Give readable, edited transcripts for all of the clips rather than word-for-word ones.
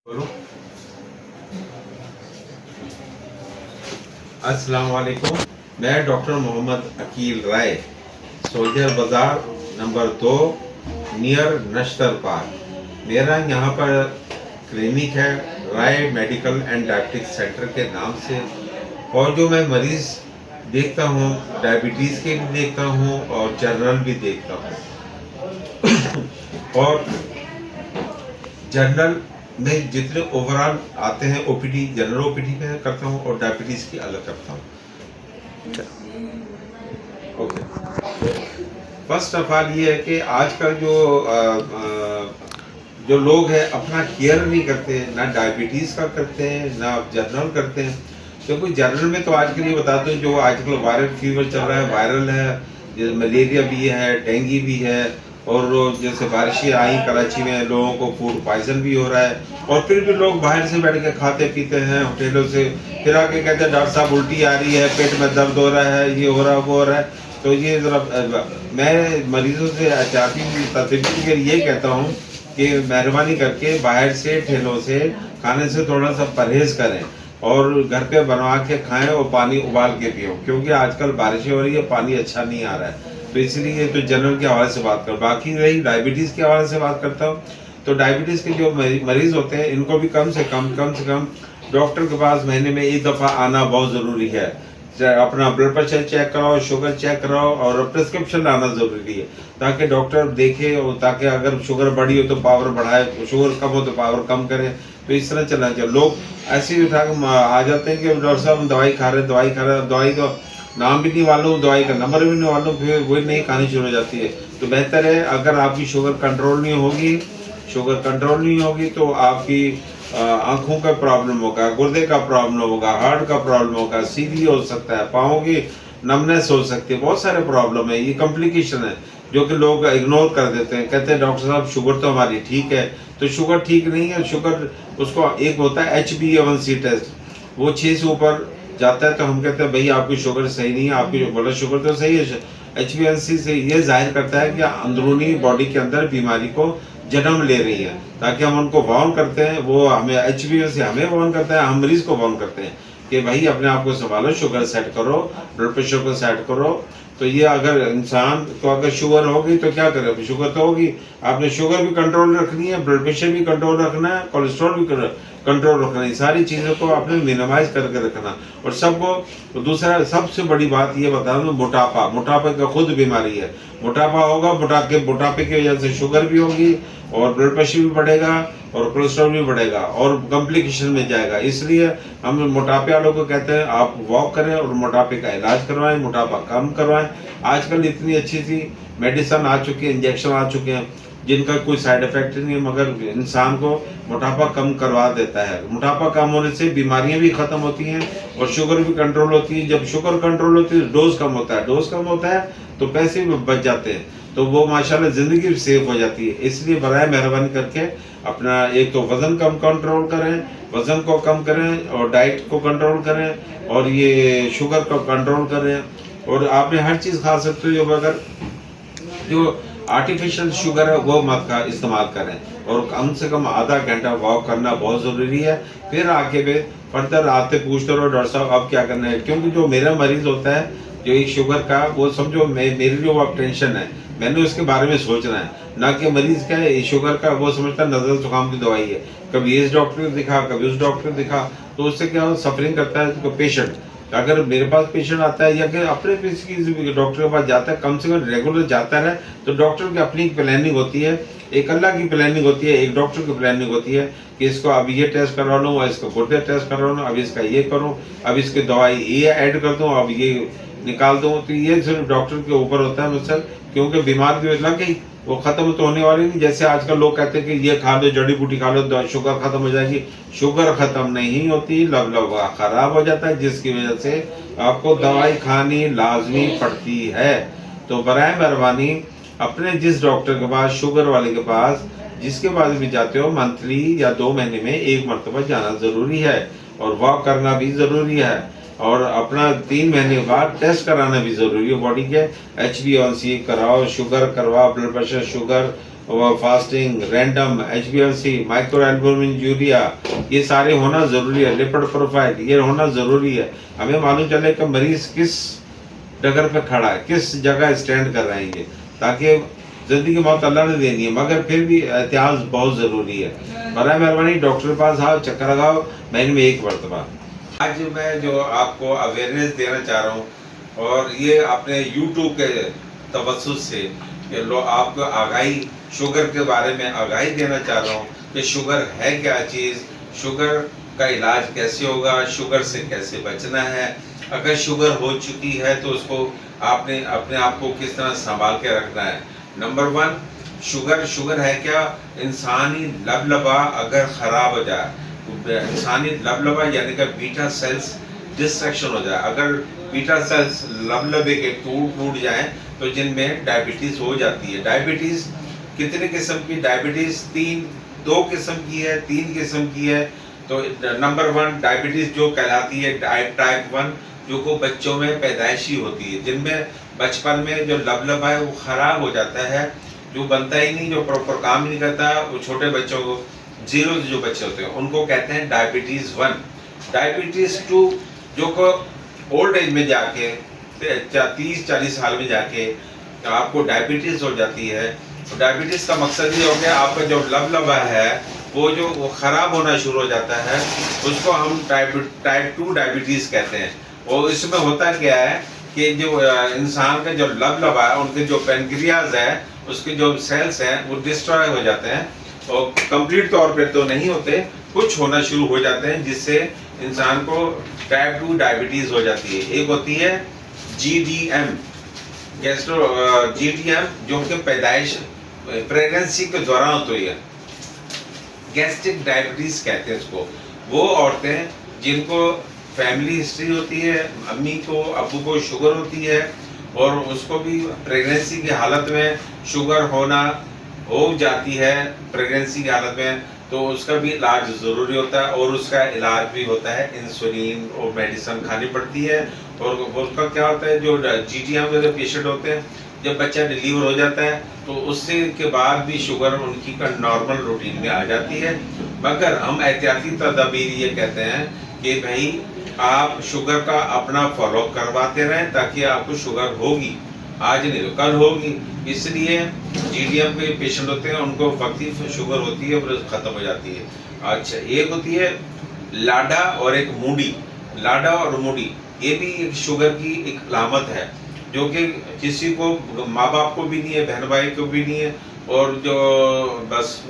बोलो। अस्सलाम वालेकुम। मैं डॉक्टर मोहम्मद अकील राय, सोल्जर बाजार नंबर 2 नियर नश्तर पार्क। मेरा यहाँ पर क्लिनिक है राय मेडिकल एंड डायबिटिक सेंटर के नाम से। और जो मैं मरीज़ देखता हूँ डायबिटीज़ के भी देखता हूँ और जनरल भी देखता हूँ। और जनरल में जितने ओवरऑल आते हैं ओपीडी, जनरल ओपीडी में करता हूँ और डायबिटीज़ की अलग करता हूँ। ओके, फर्स्ट ऑफ ऑल ये है कि आजकल जो लोग हैं अपना केयर नहीं करते, ना डायबिटीज़ का करते हैं ना जनरल करते हैं। क्योंकि जनरल में तो आजकल ये बता दूं, जो आजकल वायरल फीवर चल रहा है, वायरल है, जैसे मलेरिया भी है, डेंगू भी है, और जैसे बारिशें आई कराची में, लोगों को फूड पॉइजन भी हो रहा है। और फिर भी लोग बाहर से बैठ के खाते पीते हैं होटलों से, फिर आके कहते हैं डॉक्टर साहब उल्टी आ रही है, पेट में दर्द हो रहा है, ये हो रहा है, वो हो रहा है। तो ये ज़रा मैं मरीजों से एहतियाती तदबीर के लिए कहता हूँ कि मेहरबानी करके बाहर से ठेलों से खाने से थोड़ा सा परहेज करें और घर पे बनवा के खाएं और पानी उबाल के पियो, क्योंकि आजकल बारिशें हो रही है, पानी अच्छा नहीं आ रहा है। तो इसलिए तो जनरल के हवाले से बात कर, बाकी रही डायबिटीज़ के हवाले से बात करता हूँ। तो डायबिटीज़ के जो मरीज होते हैं इनको भी कम से कम डॉक्टर के पास महीने में एक दफ़ा आना बहुत ज़रूरी है। अपना ब्लड प्रेशर चेक कराओ, शुगर चेक कराओ और प्रिस्क्रिप्शन लाना ज़रूरी है, ताकि डॉक्टर देखे और ताकि अगर शुगर बढ़ी हो तो पावर बढ़ाए, शुगर कम हो तो पावर कम करे। तो इस तरह चलना चाहिए। लोग ऐसे ही उठा के आ जाते हैं कि डॉक्टर साहब हम दवाई खा रहे हैं, दवाई तो नाम भी नहीं मालूम, दवाई का नंबर भी नहीं मालूम, फिर वही नहीं खानी शुरू हो जाती है। तो बेहतर है, अगर आपकी शुगर कंट्रोल नहीं होगी तो आपकी आंखों का प्रॉब्लम होगा, गुर्दे का प्रॉब्लम होगा, हार्ट का प्रॉब्लम होगा, सीवी हो सकता है, पाँव की नमनेस हो सकती है, बहुत सारे प्रॉब्लम है। ये कॉम्प्लिकेशन है जो कि लोग इग्नोर कर देते हैं, कहते हैं डॉक्टर साहब शुगर तो हमारी ठीक है। तो शुगर ठीक नहीं है, शुगर उसको एक होता है HbA1c टेस्ट, वो 6 से ऊपर जाता है तो हम कहते हैं भाई आपकी शुगर सही नहीं है, आपकी ब्लड शुगर तो सही है। HbA1c से ये जाहिर करता है कि अंदरूनी बॉडी के अंदर बीमारी को जन्म ले रही है, ताकि हम उनको वार्न करते हैं, वो हमें HbA1c हमें वार्न करता है, हम मरीज को वार्न करते हैं कि भाई अपने आप को संभालो, शुगर सेट करो, ब्लड प्रेशर को सेट करो। तो ये अगर इंसान को अगर शुगर होगी तो क्या करे, शुगर तो होगी, आपने शुगर भी कंट्रोल रखनी है, ब्लड प्रेशर भी कंट्रोल रखना है, कोलेस्ट्रॉल भी कंट्रोल रखना है, सारी चीज़ों को आपने मिनिमाइज करके रखना। और सबको तो दूसरा सबसे बड़ी बात ये बता दूं, मोटापा का खुद बीमारी है। मोटापा होगा, मोटापे की वजह से शुगर भी होगी और ब्लड प्रेशर भी बढ़ेगा और कोलेस्ट्रॉल भी बढ़ेगा और कॉम्प्लिकेशन में जाएगा। इसलिए हम मोटापे वालों को कहते हैं आप वॉक करें और मोटापे का इलाज करवाएं, मोटापा कम करवाएं। आजकल इतनी अच्छी सी मेडिसिन आ चुकी है, इंजेक्शन आ चुके हैं जिनका कोई साइड इफेक्ट नहीं है, मगर इंसान को मोटापा कम करवा देता है। मोटापा कम होने से बीमारियां भी खत्म होती हैं और शुगर भी कंट्रोल होती है। जब शुगर कंट्रोल होती है डोज कम होता है तो पैसे भी बच जाते हैं, तो वो माशाल्लाह ज़िंदगी भी सेफ हो जाती है। इसलिए बराए मेहरबानी करके अपना एक तो वज़न कम कंट्रोल करें, वज़न को कम करें और डाइट को कंट्रोल करें और ये शुगर को कंट्रोल करें। और आपने हर चीज़ खा सकते हो, मगर जो आर्टिफिशियल शुगर है वो मत का इस्तेमाल करें और कम से कम आधा घंटा वॉक करना बहुत ज़रूरी है। फिर आके वे फर्दर आते पूछते रहो डॉक्टर साहब अब क्या करना है, क्योंकि जो मेरा मरीज़ होता है जो एक शुगर का, वो समझो मेरी जो अब टेंशन है मैंने उसके बारे में सोचना है, ना कि मरीज़ क्या है शुगर का वो समझता है नज़ल जुकाम की दवाई है, कभी इस डॉक्टर को दिखा कभी उस डॉक्टर को दिखा, तो उससे क्या सफरिंग करता है तो पेशेंट। अगर मेरे पास पेशेंट आता है या कि अपने किसी डॉक्टर के पास जाता है, कम से कम रेगुलर जाता है, तो डॉक्टर की अपनी प्लानिंग होती है, एक अल्लाह की प्लानिंग होती है, एक डॉक्टर की प्लानिंग होती है कि इसको अब ये टेस्ट करवा लूँ, इसको गुर्दे टेस्ट करवा लूँ, अब इसका ये करूँ, अब इसकी दवाई ये ऐड कर दूँ, अब ये निकाल दूँ। तो ये सिर्फ डॉक्टर के ऊपर होता है मुझसे, क्योंकि बीमार की वजह कि वो खत्म तो होने वाली नहीं। जैसे आजकल लोग कहते हैं कि ये खा लो, जड़ी बूटी खा लो, शुगर खत्म हो जाएगी। शुगर खत्म नहीं होती, लवलवा खराब हो जाता है, जिसकी वजह से आपको दवाई खानी लाजमी पड़ती है। तो बराए मेहरबानी अपने जिस डॉक्टर के पास, शुगर वाले के पास, जिसके पास भी जाते हो, मंथली या 2 महीने में एक मरतबा जाना ज़रूरी है और वॉक करना भी ज़रूरी है और अपना 3 महीने बाद टेस्ट कराना भी ज़रूरी है बॉडी के। HbA1c कराओ, शुगर करवाओ, blood pressure, sugar fasting, random, HbA1c, microalbumin, urea, ये सारे होना ज़रूरी है। लिपिड प्रोफाइल ये होना ज़रूरी है। हमें मालूम चले कि मरीज़ किस डगर पे खड़ा है, किस जगह स्टैंड कर रहे हैं ये, ताकि ज़िंदगी मौत अल्लाह ने देनी है, मगर फिर भी एहतियात बहुत ज़रूरी है। बराए मेहरबानी डॉक्टर के पास आओ, चक्कर लगाओ महीने में 1 मरतबा। आज मैं जो आपको अवेयरनेस देना चाह रहा हूँ, और ये अपने यूट्यूब के तवज्जुह से कि लोग आपको आगाही, शुगर के बारे में आगाही देना चाह रहा हूँ कि शुगर है क्या चीज़, शुगर का इलाज कैसे होगा, शुगर से कैसे बचना है, अगर शुगर हो चुकी है तो उसको आपने अपने आप को किस तरह संभाल के रखना है। नंबर 1, शुगर है क्या, इंसानी लबलबा अगर ख़राब हो जाए, इंसानी लबलबा यानी कि बीटा सेल्स डिस्ट्रक्शन हो जाए, अगर बीटा सेल्स लबलबे के टूट जाए तो जिनमें डायबिटीज़ हो जाती है। डायबिटीज़ कितने किस्म की, डायबिटीज़ 2 किस्म की है, 3 किस्म की है। तो नंबर 1 डायबिटीज़ जो कहलाती है टाइप 1, जो को बच्चों में पैदाइशी होती है, जिनमें बचपन में जो लबलबा है वो ख़राब हो जाता है, जो बनता ही नहीं, जो प्रॉपर काम ही नहीं करता, वो छोटे बच्चों को, 0 से जो बच्चे होते हैं उनको कहते हैं डायबिटीज़ 1। डायबिटीज़ 2 जो को ओल्ड एज में जाके 30-40 साल में जाके आपको डायबिटीज़ हो जाती है। तो डायबिटीज़ का मकसद ये हो गया, आपका जो लबलबा है वो ख़राब होना शुरू हो जाता है, उसको हम टाइप 2 डायबिटीज़ कहते हैं। और इसमें होता क्या है कि जो इंसान का जो लबलबा है, उनके जो पेनक्रियाज है, उसके जो सेल्स हैं वो डिस्ट्रॉय हो जाते हैं, और कंप्लीट तौर पे तो नहीं होते, कुछ होना शुरू हो जाते हैं, जिससे इंसान को टाइप 2 डायबिटीज़ हो जाती है। एक होती है GDM, GDM, जो कि पैदाइश प्रेगनेंसी के दौरान होती है, गैस्ट्रिक डायबिटीज़ कहते हैं इसको। वो औरतें जिनको फैमिली हिस्ट्री होती है, अम्मी को अब्बू को शुगर होती है, और उसको भी प्रेगनेंसी की हालत में शुगर हो जाती है प्रेगनेंसी की हालत में, तो उसका भी इलाज ज़रूरी होता है, और उसका इलाज भी होता है इंसुलिन और मेडिसिन खानी पड़ती है। और उसका क्या होता है, जो GDM वाले पेशेंट होते हैं, जब बच्चा डिलीवर हो जाता है तो उससे के बाद भी शुगर उनकी का नॉर्मल रूटीन में आ जाती है। मगर हम एहतियाती तदाबीर ये कहते हैं कि भाई आप शुगर का अपना फॉलो करवाते रहें, ताकि आपको शुगर होगी, आज नहीं तो कल होगी। इसलिए GDM के पेशेंट होते हैं उनको वक्ती शुगर होती है और ख़त्म हो जाती है। अच्छा, एक होती है लाडा और एक मूडी। लाडा और मूडी ये भी एक शुगर की एक अलामत है, जो कि किसी को, माँ बाप को भी नहीं है, बहन भाई को भी नहीं है, और जो बस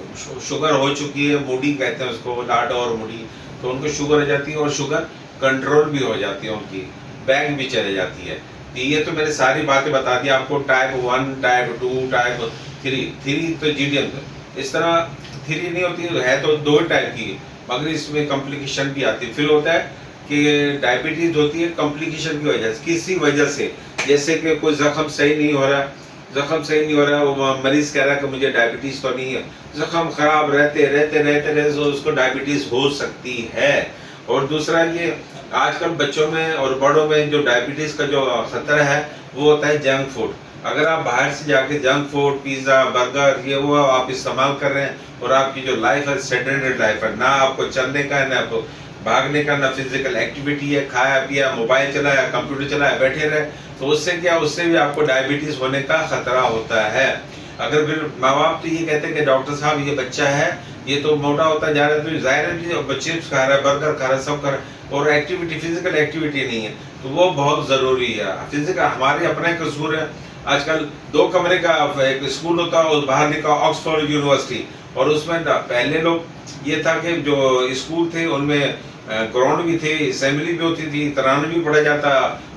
शुगर हो चुकी है, मूडी कहते हैं उसको, लाडा और मूडी, तो उनको शुगर हो जाती है, और शुगर कंट्रोल भी हो जाती है, उनकी बैग भी चले जाती है। तो ये तो मैंने सारी बातें बता दी आपको, टाइप 1, टाइप 2, टाइप 3 तो GDM, इस तरह 3 नहीं होती है, तो 2 टाइप की, मगर इसमें कॉम्प्लिकेशन भी आती है। फिर होता है कि डायबिटीज़ होती है कॉम्प्लिकेशन की वजह से, किसी वजह से, जैसे कि कोई ज़ख्म सही नहीं हो रहा, वो मरीज़ कह रहा है कि मुझे डायबिटीज़ तो नहीं है, ज़ख्म ख़राब रहते उसको डायबिटीज़ हो सकती है। और दूसरा ये आजकल बच्चों में और बड़ों में जो डायबिटीज़ का जो ख़तरा है वो होता है जंक फूड। अगर आप बाहर से जाके जंक फूड, पिज़्ज़ा, बर्गर, ये वो आप इस्तेमाल कर रहे हैं, और आपकी जो लाइफ है सेडेंटरी लाइफ है, ना आपको चलने का है, ना आपको भागने का, ना फिजिकल एक्टिविटी है, खाया पिया, मोबाइल चलाया, कंप्यूटर चलाया, बैठे रहे, तो उससे भी आपको डायबिटीज़ होने का ख़तरा होता है। अगर फिर माँ बाप तो ये कहते हैं कि डॉक्टर साहब ये बच्चा है, ये तो मोटा होता जा रहा है, तो जाहिर है चिप्स खा रहा है, बर्गर खा रहा है, सब खा रहा है, और एक्टिविटी, फिजिकल एक्टिविटी नहीं है, तो वो बहुत ज़रूरी है। फिजिकल हमारे अपना एक कसूर है, आजकल 2 कमरे का एक स्कूल होता है, और बाहर लिखा ऑक्सफोर्ड यूनिवर्सिटी, और उसमें पहले लोग ये था कि जो स्कूल थे उनमें ग्राउंड भी थे, असेंबली भी होती थी, तराना भी पढ़ा जाता,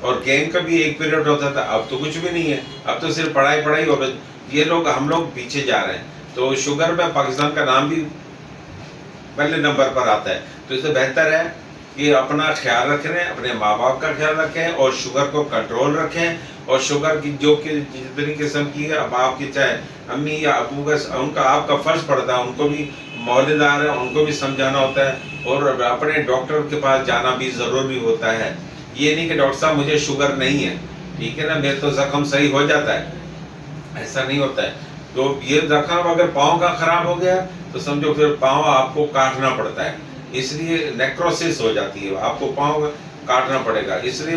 और गेम का भी एक पीरियड होता था। अब तो कुछ भी नहीं है, अब तो सिर्फ पढ़ाई, और ये हम लोग पीछे जा रहे हैं। तो शुगर में पाकिस्तान का नाम भी पहले नंबर पर आता है, तो इससे बेहतर है कि अपना ख्याल रखें, अपने माँ बाप का ख्याल रखें, और शुगर को कंट्रोल रखें। और शुगर की जो कि जितनी किस्म की है, अब आपकी चाहे अम्मी या अबू का, उनका आपका फ़र्ज पड़ता है, उनको भी मौलेदार है, उनको भी समझाना होता है, और अपने डॉक्टर के पास जाना भी ज़रूरी होता है। ये नहीं कि डॉक्टर साहब मुझे शुगर नहीं है, ठीक है ना, मेरे तो ज़ख्म सही हो जाता है, ऐसा नहीं होता है। तो ये रखना, अगर पाँव का खराब हो गया तो समझो फिर पाँव आपको काटना पड़ता है, इसलिए नेक्रोसिस हो जाती है, आपको पाँव काटना पड़ेगा। इसलिए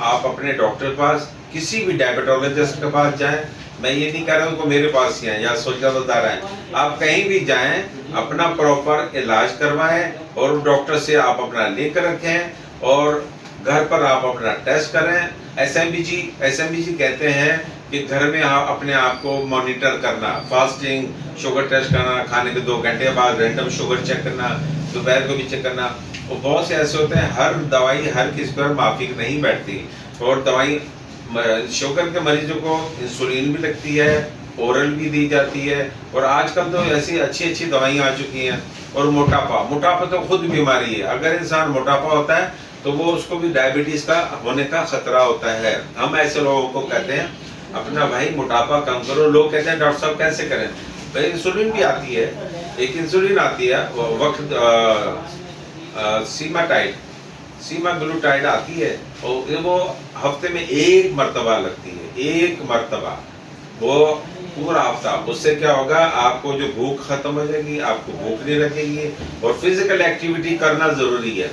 आप अपने डॉक्टर के पास, किसी भी डायबिटोलॉजिस्ट के पास जाएं। मैं ये नहीं कह रहा हूँ कि मेरे पास ही आए या सोलजादार आए, आप कहीं भी जाएं, अपना प्रॉपर इलाज करवाएं और डॉक्टर से आप अपना लिंक रखें और घर पर आप अपना टेस्ट करें। एसएमबीजी कहते हैं कि घर में आप अपने आप को मॉनिटर करना, फास्टिंग, शुगर टेस्ट करना, खाने के 2 घंटे बाद रैंडम शुगर चेक करना, दोपहर को भी चेक करना। और बहुत से ऐसे होते हैं, हर दवाई हर किसी पर माफिक नहीं बैठती, और दवाई शुगर के मरीजों को इंसुलिन भी लगती है, ओरल भी दी जाती है, और आजकल तो ऐसी अच्छी दवाइयाँ आ चुकी हैं। और मोटापा तो खुद बीमारी है, अगर इंसान मोटापा होता है तो वो उसको भी डायबिटीज का होने का खतरा होता है। हम ऐसे लोगों को कहते हैं अपना भाई मोटापा कम करो। लोग कहते हैं डॉक्टर साहब कैसे करें? भाई इंसुलिन भी आती है, एक इंसुलिन आती है वक्त सीमाग्लूटाइड आती है, और वो हफ्ते में 1 मरतबा लगती है, 1 मरतबा, वो पूरा हफ्ता। उससे क्या होगा, आपको जो भूख खत्म हो जाएगी, आपको भूख नहीं लगेगी। और फिजिकल एक्टिविटी करना जरूरी है।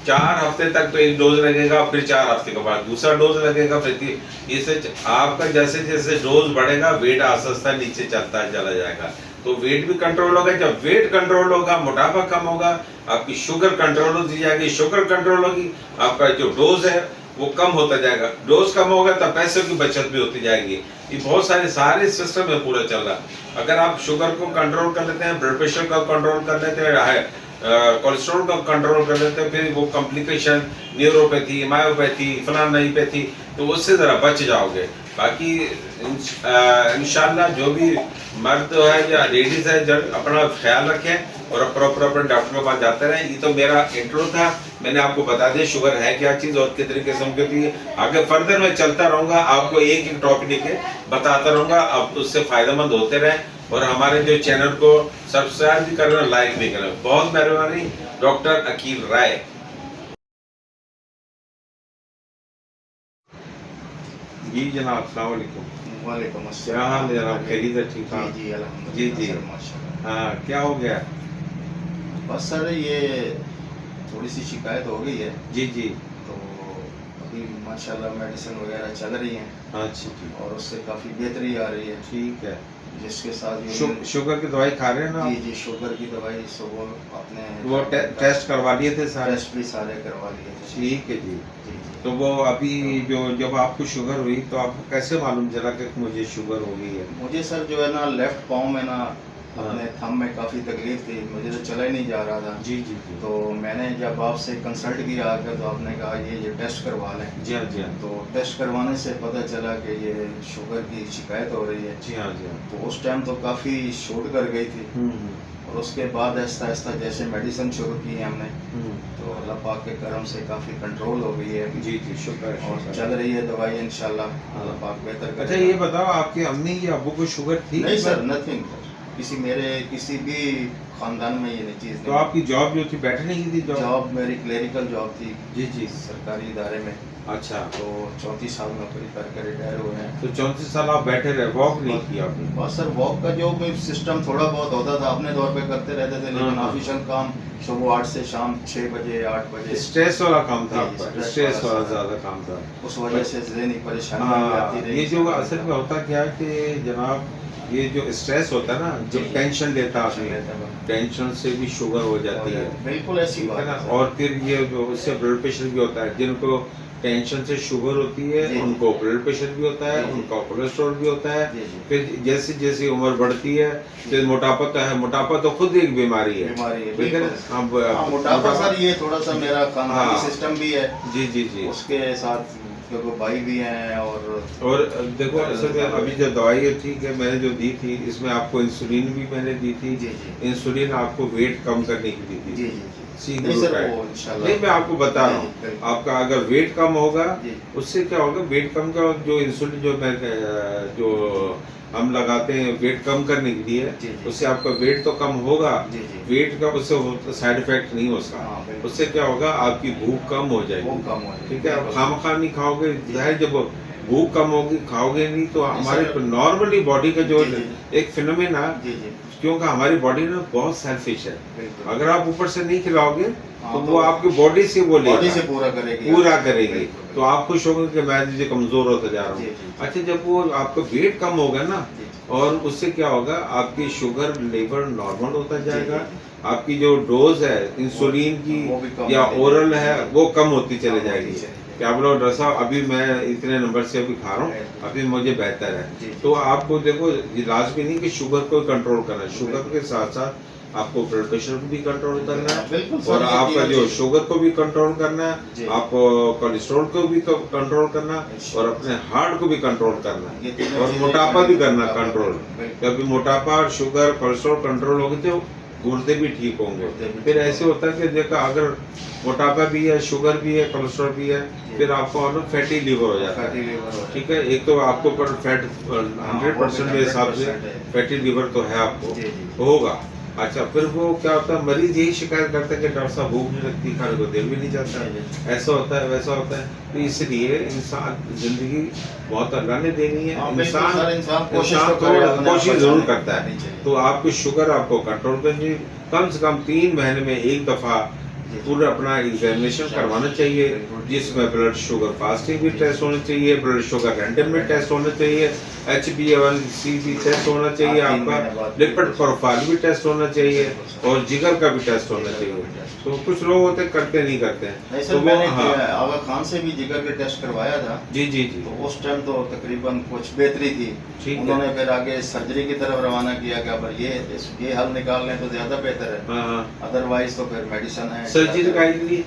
4 हफ्ते तक तो 1 डोज लगेगा, फिर 4 हफ्ते के बाद दूसरा डोज लगेगा, फिर इससे आपका जैसे जैसे डोज बढ़ेगा वेट आस्ता नीचे चलता चला जाएगा, तो वेट भी कंट्रोल होगा। जब वेट कंट्रोल होगा, मोटापा कम होगा, आपकी शुगर कंट्रोल होती जाएगी, शुगर कंट्रोल होगी, आपका जो डोज है वो कम होता जाएगा, डोज कम होगा तब पैसों की बचत भी होती जाएगी। ये बहुत सारे सिस्टम में पूरा चल रहा। अगर आप शुगर को कंट्रोल कर लेते हैं, ब्लड प्रेशर को कंट्रोल कर लेते हैं, कोलेस्ट्रॉल को कंट्रोल कर लेते हैं, फिर वो कॉम्प्लिकेशन न्यूरोपैथी, मायोपैथी, फलानाइपैथी, तो उससे ज़रा बच जाओगे। बाकी इंशाल्लाह जो भी मर्द है या लेडीज़ है, जब अपना ख्याल रखें और प्रॉपर अपने डॉक्टर के पास जाते रहें। ये तो मेरा इंट्रो था, मैंने आपको बता दिया शुगर है क्या चीज़ और कितने किस्म की होती है। आगे फर्दर मैं चलता रहूँगा, आपको एक टॉपिक लेके बताता रहूँगा, आप उससे फ़ायदेमंद होते रहें। और हमारे जो चैनल को सब्सक्राइब भी करना, लाइक भी करना। बहुत मेहरबानी। डॉक्टर अकील राय। जी जनाब, अस्सलाम वालेकुम। वालेकुम क्या अस्सलाम। हाल है जनाब? खैरियत है? ठीक ठाक? जी अल्हम्दुलिल्लाह। जी सर, माशाल्लाह। हाँ, क्या हो गया? बस सर ये थोड़ी सी शिकायत हो गई है, जी तो अभी माशाल्लाह मेडिसिन वगैरह चल रही हैं अच्छा जी, और उससे काफ़ी बेहतरी आ रही है, ठीक है। जिसके साथ ये शुगर की दवाई खा रहे हैं ना? जी शुगर की दवाई सुबह अपने वो टेस्ट करवा लिए थे सारे? टेस्ट भी सारे करवा लिए थे। ठीक है जी। जी तो वो अभी जो जब आपको शुगर हुई तो आपको कैसे मालूम चला कि मुझे शुगर हो गई है? मुझे सर जो है ना लेफ्ट पाँव में ना हाँ। अपने थंब में काफ़ी तकलीफ थी, मुझे तो चला ही नहीं जा रहा था। जी। तो मैंने जब आपसे कंसल्ट किया आकर, तो आपने कहा ये टेस्ट करवा लें। जी हाँ। तो टेस्ट करवाने से पता चला कि ये शुगर की शिकायत हो रही है। जी हाँ। तो उस टाइम तो काफ़ी शूट कर गई थी, और उसके बाद आहिस्ता आहिस्ता जैसे मेडिसिन शुरू की है हमने, तो अल्लाह पाक के करम से काफ़ी कंट्रोल हो गई है अभी। जी शुक्र है, और शुक्र है। चल रही है दवाई इंशाल्लाह, अल्लाह पाक बेहतर अच्छा करेगा। ये बताओ, आपकी अम्मी या अब्बू को शुगर थी? नहीं सर, नथिंग। किसी भी खानदान में ये नहीं चीज़ तो नहीं। आपकी जॉब जो थी बैठ नहीं थी? जॉब मेरी क्लरिकल जॉब थी जी सरकारी इदारे में। अच्छा। तो 34 साल नौकरी करके रिटायर हुए हैं। तो 34 साल आप बैठे रहे, वॉक नहीं किया आपने? बस सर वॉक का जो भी सिस्टम थोड़ा बहुत होता था अपने तौर पे करते रहते थे, लेकिन हाँ। ऑफिशियल काम सुबह 8 से शाम 6 बजे 8 बजे, स्ट्रेस वाला काम था जी, आपका? स्ट्रेस स्ट्रेस वाला वाला ज्यादा काम था। उस वजह से ज़हनी परेशानी भी आती हाँ, रही। ये जो असल में होता क्या है कि जनाब, ये जो स्ट्रेस होता है ना, जब जी। टेंशन लेता टेंशन है, लेता है। टेंशन से भी शुगर हो जाती है, बिल्कुल ऐसी ठीक बात है ना। है सर। और फिर ये जो उससे ब्लड प्रेशर भी होता है, जिनको टेंशन से शुगर होती है जी। उनको ब्लड प्रेशर भी होता है, जी। उनका कोलेस्ट्रॉल भी होता है। जी। फिर जैसे जैसे उम्र बढ़ती है, फिर मोटापा तो है, मोटापा तो खुद एक बीमारी है, बीमारी है, ठीक है बिल्कुल। ना। हाँ, मोटापा सर ये थोड़ा सा मेरा खानदानी हाँ। सिस्टम भी है। जी। उसके साथ क्योंकि भाई भी हैं और देखो असल में अभी जो दवाई है, ठीक है, मैंने जो दी थी इसमें आपको इंसुलिन भी मैंने दी थी। जी। इंसुलिन आपको वेट कम करने की दी थी। जी। सी नहीं सर, ग्लूटाइड। वो इंशाल्लाह। नहीं, मैं आपको बता रहा जी, हूँ, बिल्कुल। आपका अगर वेट कम होगा जी। उससे क्या होगा, वेट कम का जो इंसुलिन जो हम लगाते हैं वेट कम करने के लिए, जी। उससे आपका वेट तो कम होगा। जी। वेट का उससे साइड इफेक्ट नहीं हो हाँ, सकता। बिल्कुल। उससे क्या होगा, आपकी भूख कम हो वो जाएगी, कम हो जाएगी। ठीक है। आप खामखा नहीं खाओगे, जाहिर जब भूख कम होगी, खाओगे नहीं तो हमारे सर। नॉर्मली बॉडी का जो जी, जी। एक फिनोमेना, जी जी क्योंकि हमारी बॉडी ना बहुत सेल्फिश है। बिल्कुल। अगर आप ऊपर से नहीं खिलाओगे हाँ, तो तो वो आपकी बॉडी से वो बॉडी लेगा, से पूरा करेगी, पूरा करेगी। बिल्कुल। तो आप खुश होंगे कि मैं जी कमजोर होता जा रहा जी, हूँ। जी, जी। अच्छा, जब वो आपका वेट कम होगा ना, जी, और उससे क्या होगा, आपकी शुगर लेवल नॉर्मल होता जाएगा, जी, जी। आपकी जो डोज है इंसुलिन वो भी की कम या होती ओरल जाएगी। है वो कम होती चली कम होती जाएगी। चली जाएगी। क्या बोलो डॉक्टर साहब, अभी मैं इतने नंबर से अभी खा रहा हूँ, अभी मुझे बेहतर है। जी, जी। तो आपको देखो इलाज भी नहीं कि शुगर को कंट्रोल करना है, शुगर के साथ साथ आपको ब्लड प्रेशर को भी कंट्रोल करना है, बिल्कुल सर, और ये आपका तीनों जो चीज़। शुगर को भी कंट्रोल करना जी। है, आपको कोलेस्ट्रॉल को भी कंट्रोल करना, और अपने हार्ट को भी कंट्रोल करना, ये तीनों और चीज़ें मोटापा भी करना मोटापा, कंट्रोल। बिल्कुल। क्योंकि मोटापा और शुगर कोलेस्ट्रॉल कंट्रोल होगी तो गुर्दे भी ठीक होंगे। गुर्दे भी फिर ठीक ऐसे होता है कि देखो अगर मोटापा भी है, शुगर भी है, कोलेस्ट्रॉल भी है, जी। फिर आपको ऑलरेडी फैटी लिवर हो जाता फैटी है। लिवर हो जाता ठीक है, एक तो आपको पर फैट हाँ, 100% वो के भी हिसाब से 100% है। फैटी लिवर तो है आपको, जी, जी। होगा। अच्छा, फिर वो क्या होता है, मरीज यही शिकायत करता है कि डॉक्टर साहब भूख नहीं लगती, खाने को दिल भी नहीं चाहता, जी, जी। ऐसा होता है वैसा होता है। तो इसलिए इंसान जिंदगी बहुत अल्लाह ने देनी है, हाँ, बिल्कुल सर, इंसान कोशिश इंसान तो करे, अपने आप कोशिश बचाने जरूर की करता है। करनी चाहिए। तो आपकी शुगर आपको कंट्रोल करनी, कम से कम 3 महीने में एक दफा जी। पूरा अपना एग्जामिनेशन करवाना चाहिए, बिल्कुल। जिसमें ब्लड शुगर फास्टिंग भी टेस्ट होना चाहिए, ब्लड शुगर रैंडम भी टेस्ट होना चाहिए, HbA1c भी टेस्ट होना चाहिए, हाँ, 3 आपका महीने बाद लिपिड बिल्कुल। प्रोफाइल भी टेस्ट होना चाहिए, बिल्कुल। और जिगर का भी टेस्ट होना जिगर का भी चाहिए। टेस्ट। तो कुछ लोग होते करते नहीं करते हैं, नहीं तो सर, वो मैंने हाँ, आगा खान से भी जिगर के टेस्ट करवाया था। जी जी जी, तो उस टाइम तो तकरीबन कुछ बेहतरी थी। ठीक है। उन्होंने फिर आगे सर्जरी की तरफ रवाना किया कि अब ये हल निकाल लें तो ज्यादा बेहतर है, हाँ हाँ। अदरवाइज तो फिर मेडिसिन है। सर्जरी का लिए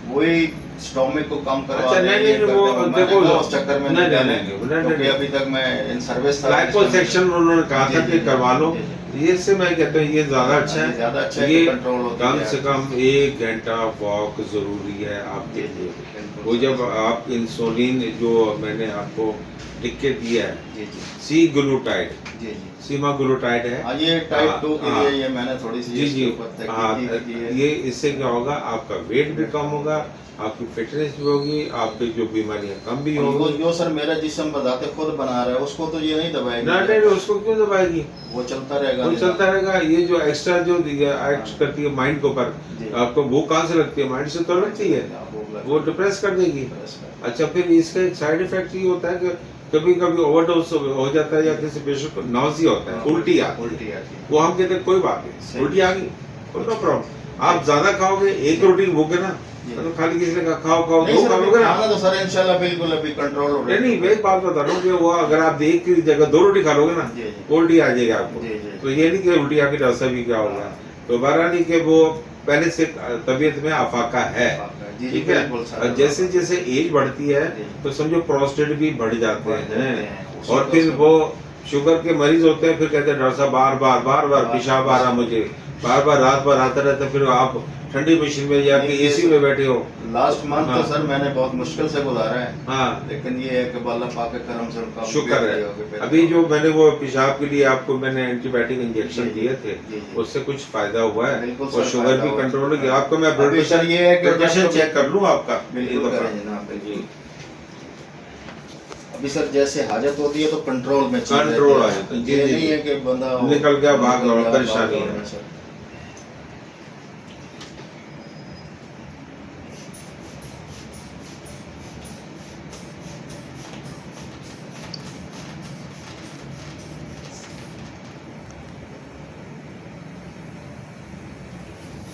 वही स्टोमिक को कम करवा अच्छा, दें, नहीं, ये नहीं, कर वो दें। मैंने देखो, कहा उस चक्कर में नहीं, नहीं जाने, नहीं, नहीं, क्योंकि नहीं। अभी तक मैं इन सर्विस था। लाइपोसक्शन उन्होंने कहा था जी, कि जी, करवा लो, जी, ये से मैं कहता हूँ ये ज्यादा अच्छा ये है। ज्यादा अच्छा है ये कि कंट्रोल होती कम है। से कम 1 घंटा वॉक जरूरी है आपके जी, जी, लिए। बिल्कुल वो सर। जब आप इंसुलिन जो मैंने आपको लिख के दिया है, जी जी सी ग्लूटाइड, जी जी। सीमा ग्लूटाइड है। हाँ, ये टाइप 2 के हाँ, लिए ये मैंने थोड़ी सी जी जी, इसके ऊपर हाँ, तहकीक की है। ये इससे क्या होगा, आपका वेट भी कम होगा, आपकी फिटनेस भी होगी, आपकी जो बीमारियां कम भी और होंगी। जो सर मेरा जिस्म बताते खुद बना रहा है, उसको तो ये नहीं दबाएगी। ना नहीं, उसको क्यों दबाएगी, वो चलता रहेगा। वो चलता रहेगा। ये जो एक्स्ट्रा जो एक्ट करती है माइंड के ऊपर, जी। आपको भूख कहाँ से लगती है, माइंड से तो लगती है, वो डिप्रेस कर देगी। अच्छा, फिर इसका एक साइड इफेक्ट ये होता है कि कभी कभी ओवरडोज हो जाता है, या किसी पेशेंट को नाउजिया होता है, उल्टी आती है। उल्टी आती है। वो हम कहते हैं कोई बात नहीं, सही। उल्टी आ गई, नो प्रॉब्लम। आप ज्यादा खाओगे, एक रोटी भूखे ना, जी। तो खाली किसी ने कहा खाओ खाओ, नहीं 2 सर, अभी खाओगे ना। खाना तो सर इंशाल्लाह बिल्कुल अभी कंट्रोल हो रहा नहीं, मैं एक बात बता रहा हूँ कि वो अगर आप एक की जगह 2 रोटी खा लोगे ना, जी, जी। उल्टी आ जाएगी आपको। जी, जी। तो ये नहीं कि उल्टी आके डॉक्टर भी क्या होगा, तो बहरहाल नहीं कि वो पहले से तबीयत में अफाका है, जी, जी, ठीक है। बिल्कुल सर। और जैसे जैसे एज बढ़ती है जी। तो समझो प्रोस्टेट भी बढ़ जाते बढ़ जाते हैं, हैं। उसी और को फिर सर- वो शुगर के मरीज होते हैं, फिर कहते हैं डॉक्टर साहब बार बार पेशाब आ रहा मुझे, बार रात भर आता रहता है, फिर आप ठंडी मशीन में जाके नहीं, ये एसी में बैठे हो। लास्ट मंथ हाँ। तो सर मैंने बहुत मुश्किल से गुजारा है, हाँ, लेकिन ये है कि अल्लाह पाक के करम से उनका शुक्र बेहतरी हो गई, है। बेहतरी अभी हो जो गई। मैंने वो पेशाब के लिए आपको मैंने एंटीबायोटिक इंजेक्शन जी, जी। दिए थे, जी, जी। उससे कुछ फायदा हुआ है, बिल्कुल और सर, शुगर फायदा भी हुआ। कंट्रोल हो गया। आपको मैं ब्लड अभी सर ये है कि प्रेशर जब- चेक कर लूँ आपका बिल्कुल एक दफा? करें जनाब, बिल्कुल। अभी सर जैसे हाजत होती है तो कंट्रोल में चीज़ कंट्रोल रहती आ है। जाता है, जी, ये जी, नहीं जी। है कि बंदा निकल गया, भाग निकल गया, गया, परेशानी भाग है। गया सर।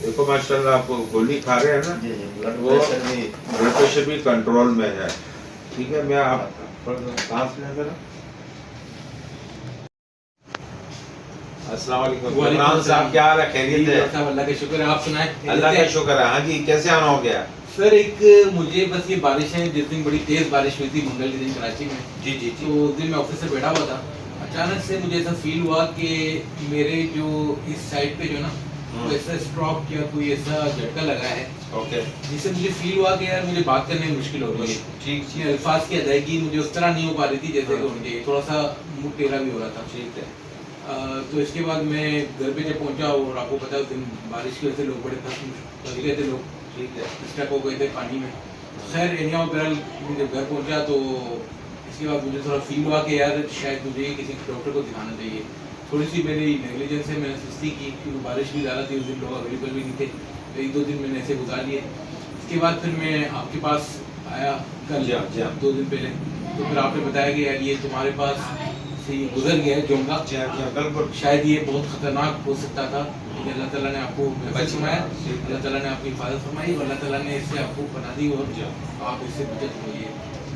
देखो माशाल्लाह आप गोली खा रहे हैं ना, जी जी, ब्लड वो प्रेशर भी ब्लड प्रेशर भी कंट्रोल में है, ठीक है। मैं आप सांस लें जरा। अस्सलाम वालेकुम इमरान साहब, क्या हाल है, खैरियत है? साहब अल्लाह का शुक्र है, आप सुनाएं। अल्लाह का शुक्र है। हाँ जी, कैसे आना हो गया? सर एक मुझे बस ये बारिशें, जिस दिन बड़ी तेज बारिश हुई थी मंगल के दिन कराची में, जी जी तो उस दिन मैं ऑफिस से बैठा हुआ था, अचानक से मुझे ऐसा फील हुआ कि मेरे जो इस साइड पे जो ना वो ऐसा स्ट्रोक या कोई ऐसा झटका लगा है, ओके, जिससे मुझे फील हुआ कि यार मुझे बात करने में मुश्किल हो रही है। ठीक ये अल्फाज की अदायगी मुझे उस तरह नहीं हो पा रही थी जैसे हाँ। कि होनी चाहिए, थोड़ा सा मुंह टेढ़ा भी हो रहा था। ठीक है। तो इसके बाद मैं घर पे जब पहुंचा, और आपको पता है उस दिन बारिश की वजह से लोग बड़े फंस गए थे, लोग ठीक है। स्टक हो गए थे पानी में। खैर एनिया बहरहाल मैं जब घर पहुंचा तो इसके बाद मुझे थोड़ा फील हुआ कि यार शायद मुझे किसी डॉक्टर को दिखाना चाहिए। थोड़ी सी मेरी नेग्लिजेंस से मैंने सुस्ती की क्योंकि बारिश भी ज़्यादा थी, उस दिन लोग अवेलेबल भी नहीं थे, तो 1-2 दिन मैंने ऐसे गुजार लिए। इसके बाद फिर मैं आपके पास आया कल 2 दिन पहले, तो फिर आपने बताया कि यार ये तुम्हारे पास से ये गुजर गया है जोंगा, बिल्कुल शायद ये बहुत खतरनाक हो सकता था, लेकिन अल्लाह ताला ने आपको महफूज फरमाया, अल्लाह ताला ने आपकी हिफाजत फरमाई, अल्लाह ताला ने इससे आपको बना दी और आप इससे बचत हुई है।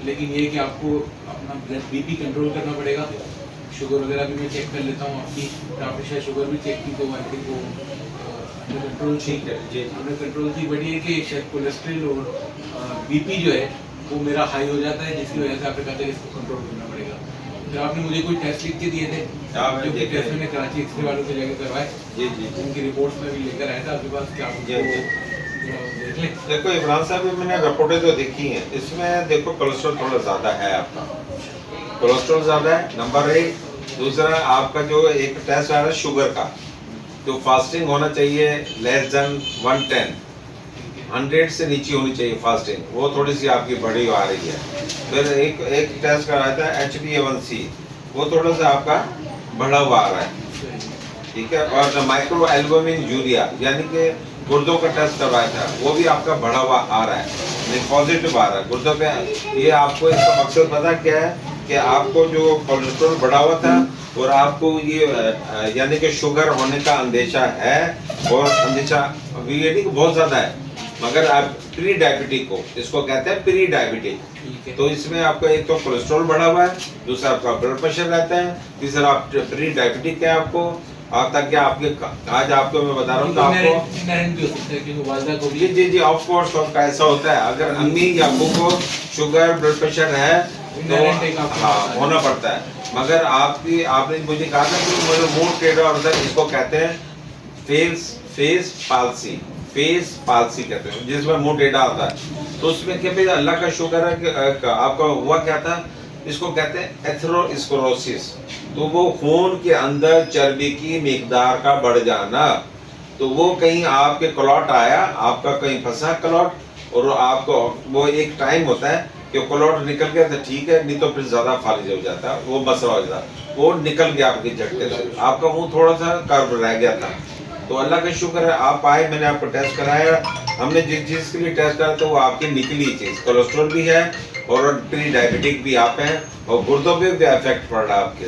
लेकिन ये कि आपको अपना ब्लड बीपी कंट्रोल करना पड़ेगा, शुगर वगैरह भी मैं चेक कर लेता हूँ आपकी, फिर आपने शायद शुगर भी चेक की तो आई थिंक वो अंडर कंट्रोल थी, अंडर कंट्रोल थी। बट ये कि शायद कोलेस्ट्रॉल और बीपी जो है वो मेरा हाई हो जाता है, जिसकी वजह से आपने कहा था कि इसको कंट्रोल करना पड़ेगा। फिर आपने मुझे कोई टेस्ट लिख के दिए थे, जो कि टेस्ट मैंने कराची एक्सरे वालों से जाकर करवाए, उनकी रिपोर्ट्स में भी लेकर आया था आपके पास, क्या देख लें। देखो इमरान साहब, मैंने रिपोर्टें तो देखी हैं, इसमें देखो कोलेस्ट्रॉल थोड़ा ज़्यादा है आपका, कोलेस्ट्रॉल ज़्यादा है नंबर 1। दूसरा आपका जो एक टेस्ट आ रहा है शुगर का, तो फास्टिंग होना चाहिए लेस देन 110, 100 से नीचे होनी चाहिए फास्टिंग, वो थोड़ी सी आपकी बड़ी आ रही है। फिर एक टेस्ट कराया था HbA1c, वो थोड़ा सा आपका बढ़ा हुआ आ रहा है, ठीक है। और माइक्रो एल्बुमिन यूरिया यानी कि गुर्दों का टेस्ट करवाया था, वो भी आपका बढ़ा हुआ आ रहा है, पॉजिटिव आ रहा है गुर्दों पे। ये आपको इसका मकसद पता क्या है कि आपको जो कोलेस्ट्रॉल बढ़ा हुआ था और आपको ये यानी कि शुगर होने का अंदेशा है, और अंदेशा अभी ये नहीं कि बहुत ज़्यादा है, मगर आप प्री डायबिटिक को इसको कहते हैं प्री डायबिटिक, तो इसमें आपका एक तो कोलेस्ट्रॉल बढ़ा हुआ है, दूसरा आपका ब्लड प्रेशर रहता है, तीसरा आप प्री डायबिटिक है आपको। आप तक क्या आपके आज आपको मैं बता रहा हूँ आपको जी ऑफ कोर्स आपका ऐसा होता है, अगर अम्मी या अब्बू को शुगर ब्लड प्रेशर है तो हाँ होना पड़ता है, मगर आपने मुझे कहा था कि मुझे मुंह टेढ़ा होता है, इसको कहते हैं फेस पाल्सी, फेस पाल्सी कहते हैं, जिसमें मुंह टेढ़ा होता है। तो उसमें क्या भाई अल्लाह का शुक्र है कि आपका हुआ क्या था, इसको कहते हैं एथेरोस्क्लेरोसिस, तो वो खून के अंदर चर्बी की मिकदार का बढ़ जाना, तो वो कहीं आपके क्लॉट आया, आपका कहीं फंसा क्लॉट, और आपको वो एक टाइम होता है कि क्लॉट निकल गया तो ठीक है, नहीं तो फिर ज़्यादा फालिज हो जाता, वो मसला हो जाता, वो निकल गया आपके झटके से, आपका मुंह थोड़ा सा कर्व रह गया था। तो अल्लाह का शुक्र है आप आए, मैंने आपको टेस्ट कराया, हमने जिस चीज़ के लिए टेस्ट करा था वो आपकी निकली चीज़, कोलेस्ट्रॉल भी है और प्री डायबिटिक भी आप हैं, और गुर्दों पे भी इफेक्ट पड़ रहा है आपके,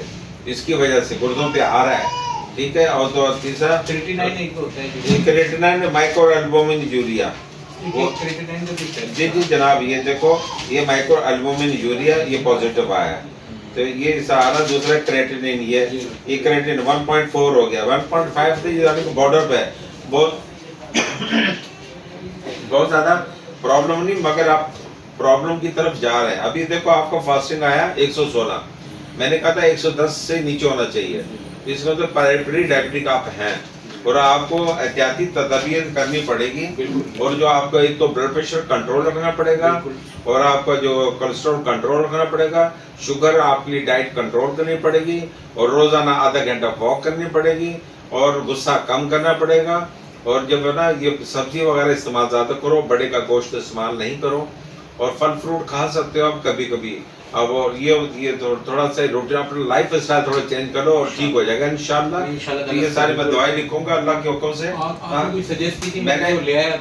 इसकी वजह से गुर्दों पे आ रहा है, ठीक है। और तो तीसरा क्रेटिनाइन माइक्रो एल्बुमिन यूरिया, जी जनाब, ये देखो ये माइक्रो एल्बुमिन यूरिया ये पॉजिटिव आया है, तो ये सारा दूसरा क्रेटिनिन, ये क्रेटिन 1.4 हो गया, 1.5 से यानी कि बॉर्डर पे बहुत बहुत ज़्यादा प्रॉब्लम नहीं, मगर आप प्रॉब्लम की तरफ जा रहे हैं। अभी देखो आपका फास्टिंग आया 116, मैंने कहा था 110 से नीचे होना चाहिए, इसमें तो प्री डायबिटिक आप हैं, और आपको एहतियाती तदबीर करनी पड़ेगी, और जो आपका एक तो ब्लड प्रेशर कंट्रोल रखना पड़ेगा, और आपका जो कोलेस्ट्रॉल कंट्रोल रखना पड़ेगा, शुगर आपके लिए डाइट कंट्रोल करनी पड़ेगी, और रोज़ाना आधा घंटा वॉक करनी पड़ेगी, और गुस्सा कम करना पड़ेगा, और जब है ना ये सब्जी वगैरह इस्तेमाल ज़्यादा करो, बड़े का गोश्त इस्तेमाल नहीं करो, और फल फ्रूट खा सकते हो आप कभी कभी। अब और ये थोड़ा सा रूटीन अपना लाइफ स्टाइल थोड़ा चेंज करो और ठीक हो जाएगा इंशाल्लाह। तो ये सारी मैं दवाई लिखूंगा अल्लाह के हुक्म से। मैंने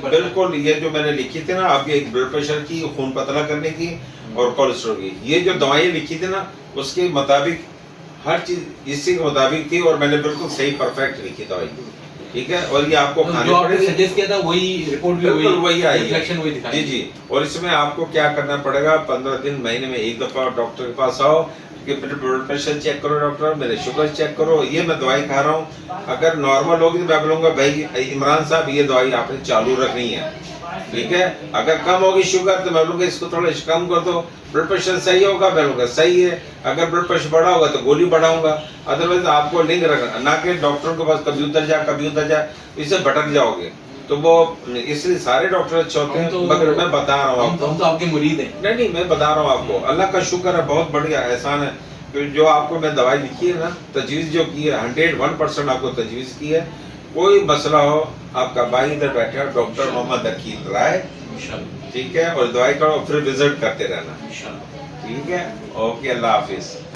बिल्कुल ये जो मैंने लिखी थी ना आपके एक ब्लड प्रेशर की, खून पतला करने की और कोलेस्ट्रॉल की, ये जो दवाई लिखी थी ना उसके मुताबिक हर चीज इसी के मुताबिक थी, और मैंने बिल्कुल सही परफेक्ट लिखी दवाई, ठीक है। और ये आपको खाने पड़ेगी, सजेस्ट किया था वही रिपोर्ट भी वही आई है जी जी। और इसमें आपको क्या करना पड़ेगा, 15 दिन महीने में एक दफा डॉक्टर के पास आओ कि ब्लड प्रेशर चेक करो, डॉक्टर मेरे शुगर चेक करो, ये मैं दवाई खा रहा हूँ। अगर नॉर्मल होगी तो मैं बोलूँगा भाई इमरान साहब ये दवाई आपने चालू रखनी है, ठीक है। अगर कम होगी शुगर तो मैं बोलूँगा इसको थोड़ा कम कर दो, ब्लड प्रेशर सही होगा मैं बोलूँगा सही है, अगर ब्लड प्रेशर बढ़ा होगा तो गोली बढ़ाऊंगा, अदरवाइज आपको लिंक रखना, ना कि डॉक्टर के पास कभी उधर जा इससे भटक जाओगे। तो वो इसलिए सारे डॉक्टर अच्छे होते हैं, मगर मैं बता रहा हूँ हम तो आपके मुरीद हैं। नहीं मैं बता रहा हूँ आपको, अल्लाह का शुक्र है, बहुत बढ़िया एहसान है कि जो आपको मैं दवाई लिखी है ना, तजवीज़ जो की है 101% आपको तजवीज़ की है। कोई मसला हो आपका भाई इधर बैठे हो, डॉक्टर मोहम्मद अकील राय, ठीक है, और दवाई करो फिर विजिट करते रहना। ठीक है, ओके, अल्लाह हाफिज।